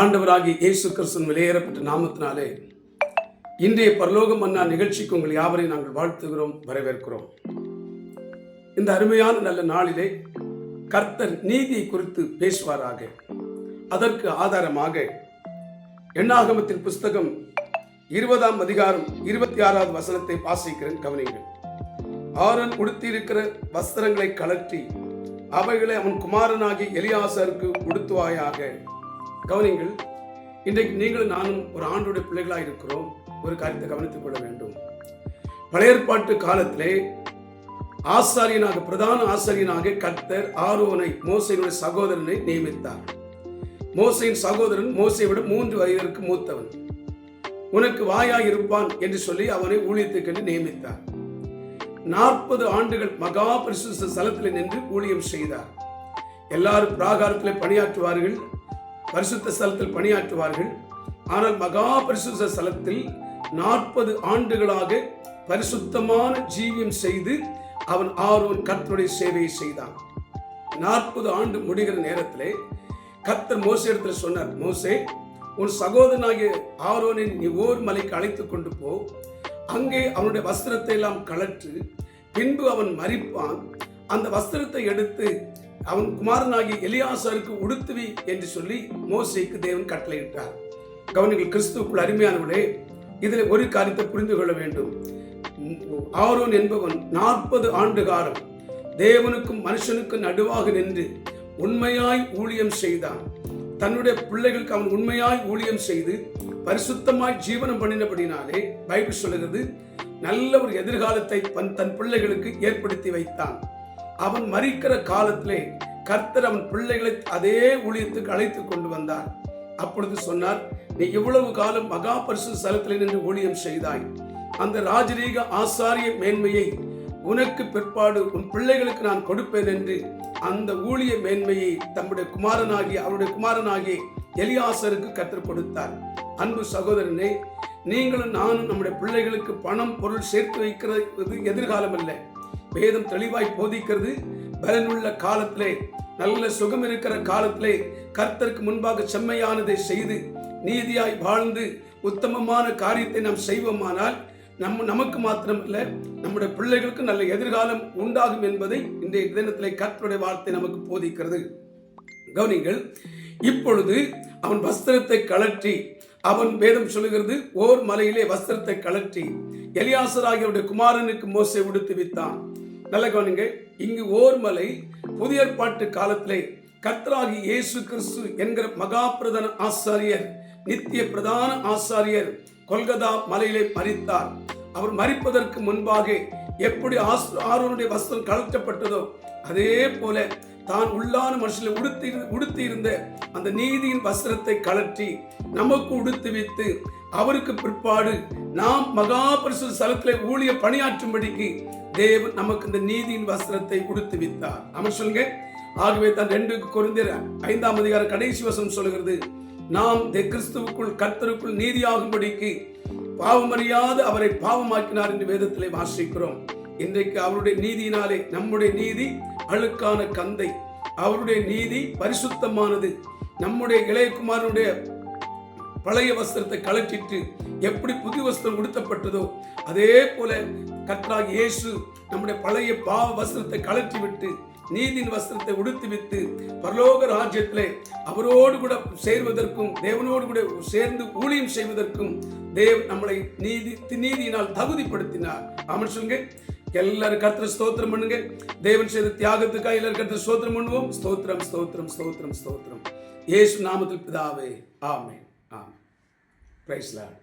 ஆண்டவராகிய இயேசு கிறிஸ்துவின் விலையேறப்பட்ட நாமத்தினாலே இன்றைய பரலோக மன்னா நிகழ்ச்சிக்கு உங்கள் யாவரையும் நாங்கள் வாழ்த்துகிறோம், வரவேற்கிறோம். இந்த அருமையான நல்ல நாளிலே கர்த்தர் நீதியை குறித்து பேசுவாராக. அதற்கு ஆதாரமாக எண்ணாகமத்தின் புஸ்தகம் 20ஆம் அதிகாரம் 26வது வசனத்தை வாசிக்கிறேன், கவனிங்கள். ஆரோன் உடுத்தியிருக்கிற வஸ்திரங்களை கழற்றி அவைகளை அவன் குமாரனாகி எலியாசருக்கு உடுத்துவாயாக. கவனிங்கள், இன்றைக்கு நீங்களும் நானும் ஒரு ஆண்டுடைய பிள்ளைகளாக இருக்கிறோம். ஒரு காரியத்தை கவனித்துக் கொள்ள வேண்டும். பழைய ஏற்பாட்டு காலத்திலே ஆசாரியனாக, பிரதான ஆசாரியனாக கர்த்தர் ஆரோனை, மோசேயினுடைய சகோதரனை நியமித்தார். மோசேயின் சகோதரன் மோசேயை விட 3 வயதிற்கு மூத்தவன். உனக்கு வாயாய் இருப்பான் என்று சொல்லி அவனை ஊழியத்துக்கு நியமித்தார். 40 ஆண்டுகள் மகா பரிசுத்த ஸ்தலத்தில் நின்று ஊழியம் செய்தார். எல்லாரும் பிராகாரத்தில் பணியாற்றுவார்கள், பரிசுத்த ஸ்தலத்தில் பணியாற்றுவார்கள். ஆனால் மகா பரிசுத்த ஸ்தலத்தில் 40 ஆண்டுகளாக பரிசுத்தமான ஜீவியம் செய்து அவன் ஆரோன் கர்த்தருடைய சேவையை செய்தான். 40 ஆண்டு முடிகிற நேரத்திலே கர்த்தர் மோசே இடத்துல சொன்னார், மோசே, உன் சகோதரனாகிய ஆரோனை நீ ஓர் மலைக்கு அழைத்து கொண்டு போ, அங்கே அவனுடைய வஸ்திரத்தை எல்லாம் கழற்று, பின்பு அவன் மரிப்பான், அந்த வஸ்திரத்தை எடுத்து அவன் குமாரனாகி எலியாசருக்கு உடுத்துவி என்று சொல்லி மோசேக்கு தேவன் கட்டளையிட்டார். கவனிகள், கிறிஸ்துவுக்குள் அருமையானவர்களே, இதில் ஒரு காரியத்தை புரிந்து கொள்ள வேண்டும். ஆரோன் என்பவன் 40 ஆண்டு காலம் தேவனுக்கும் மனுஷனுக்கும் நடுவாக நின்று உண்மையாய் ஊழியம் செய்தான். தன்னுடைய பிள்ளைகளுக்கு அவன் உண்மையாய் ஊழியம் செய்து பரிசுத்தமாய் ஜீவனம் பண்ணினபடினாலே பைபிள் சொல்லுகிறது, நல்ல ஒரு எதிர்காலத்தை தன் பிள்ளைகளுக்கு ஏற்படுத்தி வைத்தான். அவன் மரிக்கிற காலத்திலே கர்த்தர் அவன் பிள்ளைகளை அதே ஊழியத்துக்கு அழைத்து கொண்டு வந்தார். அப்பொழுது சொன்னார், நீ இவ்வளவு காலம் மகா பரிசுத்த ஸ்தலத்தில் நின்று ஊழியம் செய்தாய், அந்த ராஜரீக ஆசாரிய மேன்மையை உனக்கு பிற்பாடு உன் பிள்ளைகளுக்கு நான் கொடுப்பேன் என்று அந்த ஊழிய மேன்மையை அவருடைய குமாரனாகிய எலியாசருக்கு கர்த்தர் கொடுத்தார். அன்பு சகோதரனே, நீங்களும் நானும் நம்முடைய பிள்ளைகளுக்கு பணம் பொருள் சேர்த்து வைக்கிறது எதிர்காலம் அல்ல. வேதம் தெளிவாய் போதிக்கிறது, பலனுள்ள காலத்திலே, நல்ல சுகம் இருக்கிற காலத்திலே கர்த்தருக்கு முன்பாக செம்மையானதை செய்து நீதியாய் வாழ்ந்து உத்தமமான காரியத்தை நாம் செய்வோமானால் நமக்கு மாத்திரமல்ல, நம்முடைய பிள்ளைகளுக்கு நல்ல எதிர்காலம் உண்டாகும் என்பதை இன்றைய தினத்திலே கர்த்தருடைய வார்த்தை நமக்கு போதிக்கிறது. கவனிங்கள், இப்பொழுது அவன் வஸ்திரத்தை கழற்றி, அவன் வேதம் சொல்லுகிறது, ஓர் மலையிலே வஸ்திரத்தை கழற்றி எலியாசராகிய குமாரனுக்கு மோசே உடுத்துவித்தான். நல்ல கவனிங்க, இங்கு ஓர் மலை புதிய ஏற்பாட்டு காலத்திலே கர்த்தராகிய இயேசு கிறிஸ்து என்கிற மகா பிரதான ஆசாரியர், நித்திய பிரதான ஆசாரியர் கொல்கதா மலையிலே மரித்தார். அவர் மரிப்பதற்கு முன்பாக எப்படி ஆரோனுடைய வஸ்திரம் கழற்றப்பட்டதோ அதே போல தான் உள்ளான மனுஷனை உடுத்தி இருந்த அந்த நீதியின் வஸ்திரத்தை கழற்றி நமக்கு உடுத்துவித்து அவருக்கு பிற்பாடு நாம் மகா பரிசுத்த ஸ்தலத்திலே ஊழிய பணியாற்றும்படிக்கு தேவன் நமக்கு இந்த நீதியின் வஸ்திரத்தை உடுத்துவித்தார். அவன் சொல்லுங்க, ஆகவே தான் 2 கொரிந்தியர் 5ஆம் அதிகாரம் கடைசி வசனம் சொல்லுகிறது, நாம் கிறிஸ்துவுக்குள் கர்த்தருக்குள் நீதியாகும்படிக்கு பாவமறியாத அவரை பாவமாக்கினார் என்று வேதத்திலே வாசிக்கிறோம். இன்றைக்கு அவருடைய நீதியினாலே நம்முடைய நீதி அழுக்கான கந்தை, அவருடைய நீதி பரிசுத்தமானது. நம்முடைய இளையகுமாரனுடைய பழைய வஸ்திரத்தை கழற்றிட்டு எப்படி புது வஸ்திரம் உடுத்தப்பட்டதோ அதே போல கர்த்தராகிய இயேசு நம்முடைய பழைய பாவ வஸ்திரத்தை கழற்றி விட்டு நீதியின் வஸ்திரத்தை உடுத்திவிட்டு பரலோக ராஜ்யத்திலே அவரோடு கூட சேர்வதற்கும் தேவனோடு கூட சேர்ந்து ஊழியம் செய்வதற்கும் தேவன் நம்மளை நீதியினால் தகுதிப்படுத்தினார். ஆமென் சொல்லுங்க. எல்லாரும் கர்த்தரை ஸ்தோத்திரம் பண்ணுங்க. தேவன் செய்த தியாகத்துக்காக எல்லாரும் கர்த்தரை ஸ்தோத்திரம் பண்ணுவோம். ஸ்தோத்திரம் ஸ்தோத்திரம் ஸ்தோத்திரம் ஸ்தோத்திரம். இயேசு நாமத்தில் பிதாவே, ஆமென். ஆமென். Praise the Lord.